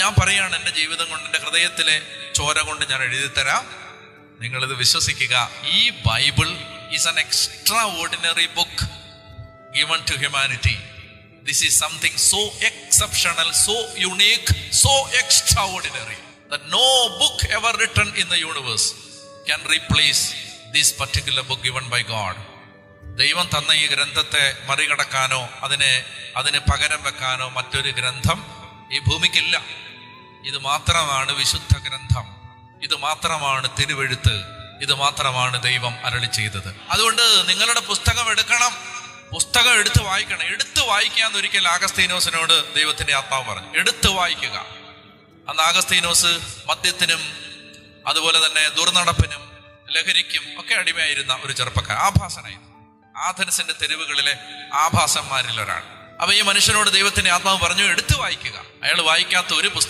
ഞാൻ പറയാണ്, എൻ്റെ ജീവിതം കൊണ്ട്, എൻ്റെ ഹൃദയത്തിലെ ചോര കൊണ്ട് ഞാൻ എഴുതി തരാം, നിങ്ങളിത് വിശ്വസിക്കുക. ഈ Bible is an extra ordinary book given to humanity. This is something so exceptional, so unique, so extraordinary that no book ever written in the universe can replace this particular book given by God. ദൈവം തന്ന ഈ ഗ്രന്ഥത്തെ മറികടക്കാനോ അതിന് പകരം വെക്കാനോ മറ്റൊരു ഗ്രന്ഥം ഈ ഭൂമിക്കില്ല. ഇത് മാത്രമാണ് വിശുദ്ധ ഗ്രന്ഥം, ഇത് മാത്രമാണ് തിരുവെഴുത്ത്, ഇത് മാത്രമാണ് ദൈവം അരുളി ചെയ്തത്. അതുകൊണ്ട് നിങ്ങളുടെ പുസ്തകം എടുക്കണം, പുസ്തകം എടുത്ത് വായിക്കണം. എടുത്ത് വായിക്കാന്ന് ഒരിക്കൽ ആഗസ്തീനോസിനോട് ദൈവത്തിന്റെ ആത്മാവ് പറഞ്ഞു, എടുത്ത് വായിക്കുക. അന്ന് ആഗസ്തീനോസ് മദ്യത്തിനും അതുപോലെ തന്നെ ദുർനടപ്പിനും ലഹരിക്കും ഒക്കെ അടിമയായിരുന്ന ഒരു ചെറുപ്പക്കാരൻ, ആഭാസനായിരുന്നു. ആഥൻസിന്റെ തെരുവുകളിലെ ആഭാസന്മാരിൽ ഒരാൾ. അപ്പൊ ഈ മനുഷ്യനോട് ദൈവത്തിന്റെ ആത്മാവ് പറഞ്ഞു, എടുത്ത് വായിക്കുക. അയാൾ വായിക്കാത്ത ഒരു പുസ്തകം